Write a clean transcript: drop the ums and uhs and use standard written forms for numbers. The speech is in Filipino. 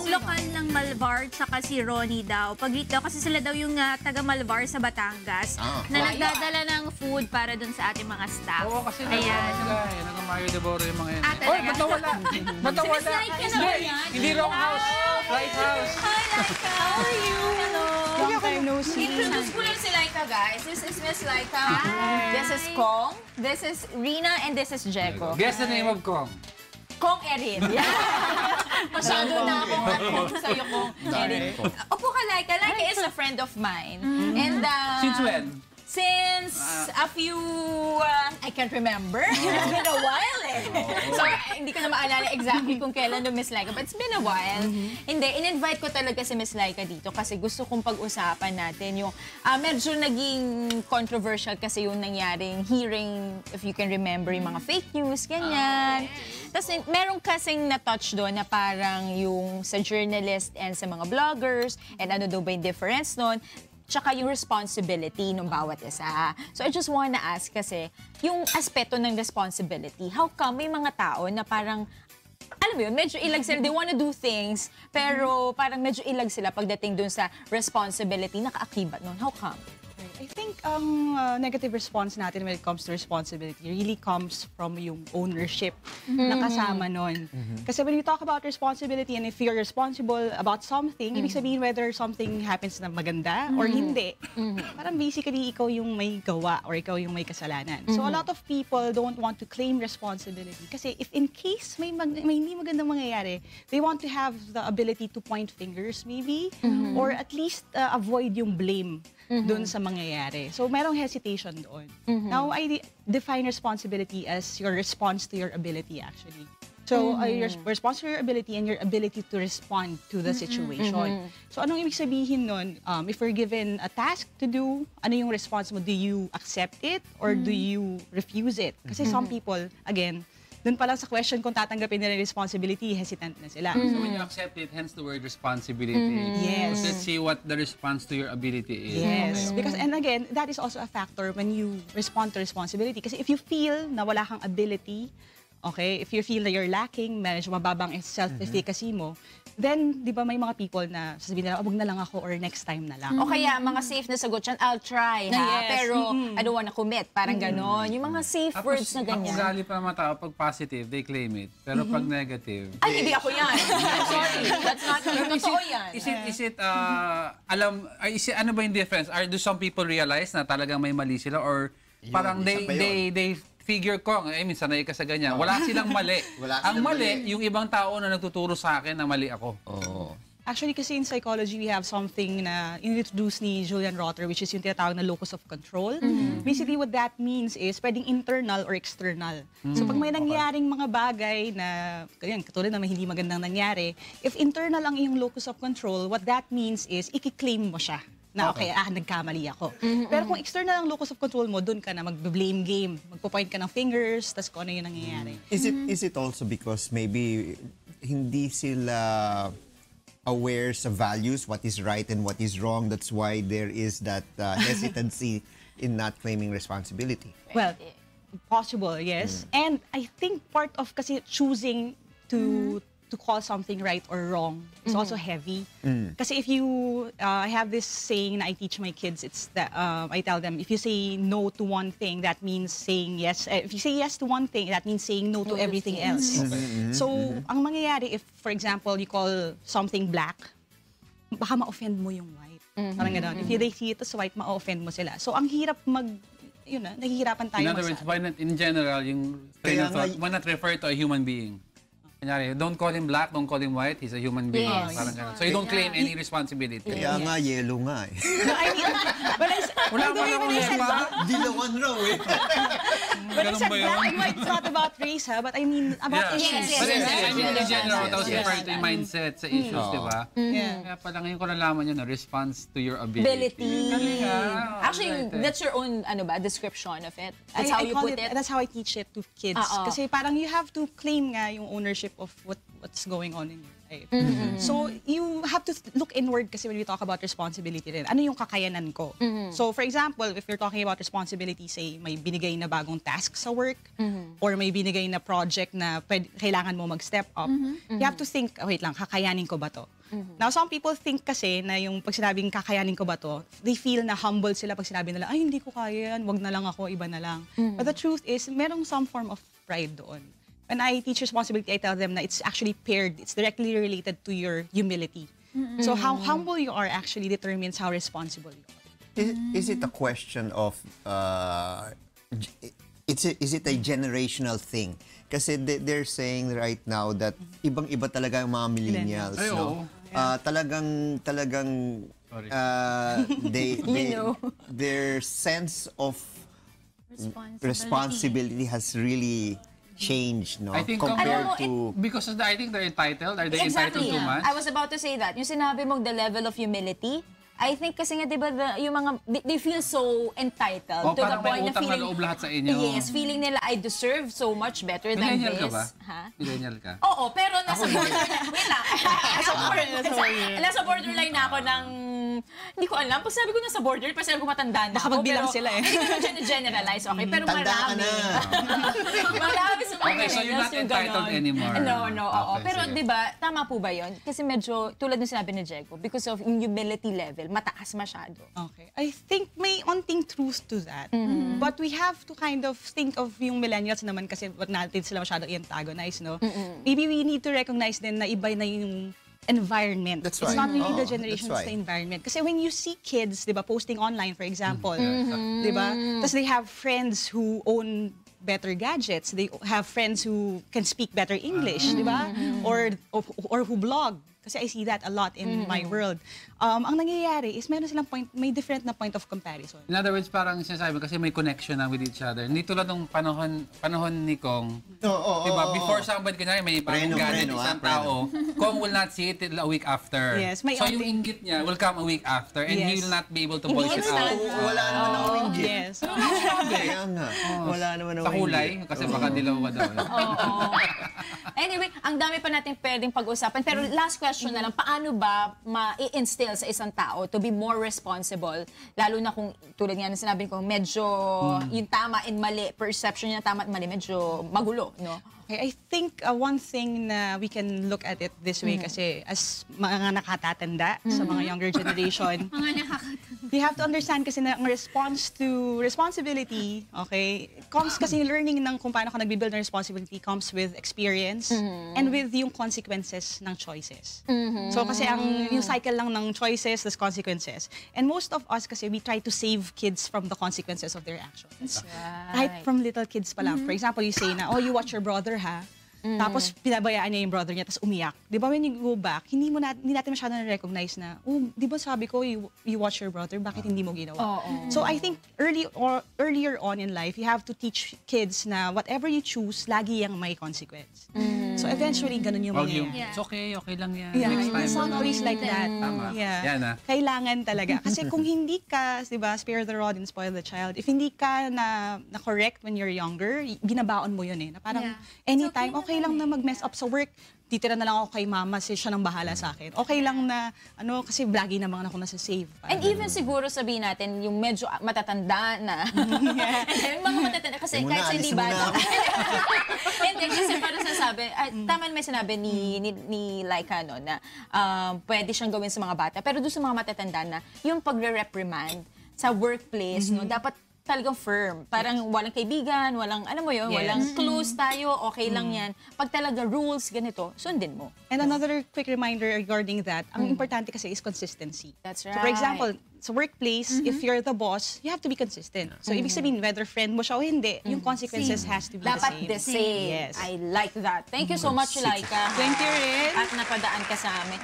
Yung lokal ng Malvar tsaka si Ronnie daw. Pag-greet daw kasi sila daw yung taga Malvar sa Batangas na nagdadala ng food para dun sa ating mga staff. Oo, kasi sila nag-Mario de Boro yung mga yan. Oy, ba't nawala? Ba't nawala? Hindi wrong house. Right house. Hi, Lyqa. How are you? Hello. Long time no see. Introduce ko lang si Lyqa, guys. This is Miss Lyqa. This is Kong. This is Rina. And this is Jeko. Guess the name of Kong. Kong Erin. Masyado na akong sa'yo, Kong Erin. Opo ka, Lyqa. Lyqa is a friend of mine. And Since when? Since a few, I can't remember. It's been a while eh. So, hindi ko na maalala exactly kung kailan no Miss Lyqa, but it's been a while. Hindi, in-invite ko talaga si Miss Lyqa dito kasi gusto kong pag-usapan natin yung medyo naging controversial kasi yung nangyaring hearing, if you can remember, yung mga fake news, ganyan. Tapos meron kasing na-touch doon na parang yung sa journalist and sa mga vloggers, and ano daw ba yung difference doon, tsaka yung responsibility ng bawat isa. So I just wanna ask kasi, yung aspeto ng responsibility, how come may mga tao na parang, alam mo yun, medyo ilag sila, they wanna do things, pero parang medyo ilag sila pagdating dun sa responsibility, nakaakibat nun. How come? I think ang negative response natin when it comes to responsibility really comes from yung ownership na kasama nun. Kasi when you talk about responsibility and if you're responsible about something, ibig sabihin whether something happens na maganda or hindi, parang basically ikaw yung may gawa or ikaw yung may kasalanan. So a lot of people don't want to claim responsibility kasi if in case may hindi magandang mangyayari, they want to have the ability to point fingers maybe or at least avoid yung blame doon sa mangyayari. So, merong hesitation doon. Now, I define responsibility as your response to your ability, actually. So, your response to your ability and your ability to respond to the situation. So, anong ibig sabihin nun? If you're given a task to do, ano yung response mo? Do you accept it or do you refuse it? Kasi some people, again, dun pa lang sa question kung tatanggapin nila yung responsibility, hesitant na sila. So when you accept it, hence the word responsibility. Yes. So let's see what the response to your ability is. Yes. Because, and again, that is also a factor when you respond to responsibility. Kasi if you feel na wala kang ability, okay, if you feel na you're lacking, medyo mababang self-efficacy mo, then, di ba may mga people na sasabihin nila, wag na lang ako or next time na lang. O kaya, mga safe na sagot yan, I'll try, ha? Pero, I don't wanna commit. Parang ganon. Yung mga safe words na ganyan. Ang ugali pa naman tao, pag positive, they claim it. Pero pag negative... Ay, hindi ako yan. Sorry. That's not totoo yan. Ano ba yung difference? Do some people realize na talagang may mali sila or parang they figure ko, minsan sanay ka sa ganyan. Wala silang mali. Ang mali, yung ibang tao na nagtuturo sa akin na mali ako. Actually, kasi in psychology, we have something na introduce ni Julian Rotter, which is yung tinatawag na locus of control. Basically, what that means is pwedeng internal or external. So, pag may nangyaring mga bagay na, katulad na may hindi magandang nangyari, if internal ang iyong locus of control, what that means is, i-claim mo siya. Na okay, nagkamali ako. Pero kung external ang locus of control mo, dun ka na mag-blame game. Magpo-point ka ng fingers, tas kung ano yung nangyayari. Is it also because maybe hindi sila aware sa values, what is right and what is wrong? That's why there is that hesitancy in not claiming responsibility. Well, possible, yes. And I think part of kasi choosing to call something right or wrong is also heavy. Kasi if you, I have this saying na I teach my kids, it's that I tell them, if you say no to one thing, that means saying yes. If you say yes to one thing, that means saying no to everything else. So, ang mangyayari if, for example, you call something black, baka ma-offend mo yung white. Parang gano'n. If they see it as white, ma-offend mo sila. So, ang hirap nahihirapan tayo. In other words, why not, in general, yung train of thought, why not refer to a human being? Kanyari, don't call him black, don't call him white, he's a human being. Parang ganun. So you don't claim any responsibility. Kaya nga, yellow nga eh. Wala mo lang ulit. Dilawan raw eh. But I said black and white, it's not about race, ha? But I mean, about issues. But in general, I was referring to yung mindset sa issues, di ba? Kaya pala ngayon ko nalaman yun, response to your ability. Actually, that's your own description of it. That's how you put it. That's how I teach it to kids. Kasi parang you have to claim nga yung ownership of what's going on in your life. life. So you have to look inward kasi when we talk about responsibility rin. Ano yung kakayanan ko? So for example, if you're talking about responsibility, say may binigay na bagong task sa work or may binigay na project na kailangan mo mag-step up, you have to think, wait lang, kakayanin ko ba to? Now, some people think kasi na yung pag sinabing kakayanin ko ba to, they feel na humble sila pag sinabi nila, ay, hindi ko kaya yan, wag na lang ako, iba na lang. But the truth is, merong some form of pride doon. When I teach responsibility, I tell them na it's actually paired, it's directly related to your humility. So how humble you are actually determines how responsible you are. Is it a question of, is it a generational thing? Kasi they're saying right now that ibang-iba talaga ang mga millennials, Ay, no? Talagang their sense of responsibility has really changed, no? I think compared to because I think they're entitled. Are they entitled too much? I was about to say that. Yung sinabi mong the level of humility, I think kasi nga, di ba, yung mga, they feel so entitled to the point na feeling, na loob lahat sa inyo. Yes, feeling nila, I deserve so much better than this. Millennial ka ba? Ha? Millennial ka? Oo, pero nasa borderline, wait lang, nasa borderline na ako ng, hindi ko alam, pag sabi ko nasa borderline, pag sabi ko matanda na baka ako. magbilang sila eh. Hindi ko na generalize, okay? Pero tanda ka marami. na. Marami sa mga Okay, so you're not entitled anymore. No, oo. Okay, Pero sige. di ba, tama po ba yun? Kasi medyo, tulad ng sinabi ni Diego, because of yung humility level, mataas masyado. Okay. I think may onting truth to that. But we have to kind of think of yung millennials naman kasi wag natin sila masyadong i-antagonize, no? Maybe we need to recognize din na iba na yung environment. That's It's right. not really the Oo, generation, that's it's the right. environment. Kasi when you see kids, di ba, posting online, for example, di ba? Tapos they have friends who own better gadgets. They have friends who can speak better English, di ba? Or who blog. Kasi I see that a lot in my world. Ang nangyayari is meron silang may different na point of comparison. In other words, parang sinasabi kasi may connection na with each other. Hindi tulad nung panahon ni Kong. Diba? Before somebody, kunyari may bagong gadget isang tao, Kong will not see it till a week after. Yes, may so yung inggit niya will come a week after and he Yes. will not be able to voice it out. Wala naman akong inggit. Yes. Kaya nga, wala naman Sa akong kulay, inggit. kasi baka dilaw ka daw. Anyway, ang dami pa natin pwedeng pag-usapan. Pero last question na lang, paano ba ma-instill sa isang tao to be more responsible? Lalo na kung, tulad nga na sinabi ko, medyo yung tama and mali, perception niya tama at mali, medyo magulo, no? Okay, I think one thing na we can look at it this way kasi as mga nakatatanda sa mga younger generation, we have to understand kasi na ang response to responsibility, okay, comes kasi learning ng kung paano ka nagbibuild ng responsibility comes with experience and with yung consequences ng choices. So kasi yung cycle lang ng choices, there's consequences. And most of us kasi we try to save kids from the consequences of their actions. Right from little kids pa lang. For example, you say na, oh, you watch your brother ha. Tapos pinabayaan niya yung brother niya, tapos umiyak. Di ba when you go back, hindi natin masyado na-recognize na, oh, di ba sabi ko, you watch your brother, bakit hindi mo ginawa? So I think earlier on in life, you have to teach kids na whatever you choose, lagi yung may consequence. So eventually, ganun yung mangyayari. It's okay lang yan. Yeah, Next time. it's not always like that. Tama. Yeah. Yan Kailangan talaga. Kasi kung hindi ka, di ba, spare the rod and spoil the child, if hindi ka na-correct when you're younger, ginabaon mo yun eh. Na parang anytime, okay lang na mag-mess up sa work, titira na lang ako kay mama, siya nang bahala sa akin. Okay lang na, kasi lagi naman ako nasa save. And even siguro sabihin natin, yung medyo matatanda na. Yung mga matatanda, kasi kahit sa hindi bata. Hindi, kasi parang sasabi, tama may sinabi ni Lyqa, no, na pwede siyang gawin sa mga bata. Pero doon sa mga matatanda na, yung pagre-reprimand sa workplace, no, dapat talagang firm. Parang walang kaibigan, walang, alam mo yun, walang close tayo, okay lang yan. Pag talaga rules, ganito, sundin mo. And another quick reminder regarding that, ang importante kasi is consistency. That's So for right. example, sa workplace, if you're the boss, you have to be consistent. So ibig sabihin, whether friend mo siya o hindi, yung consequences has to be Dapat the same. the same. Yes. I like that. Thank you so much, Lyqa. Thank you, Rin. At napadaan ka sa amin.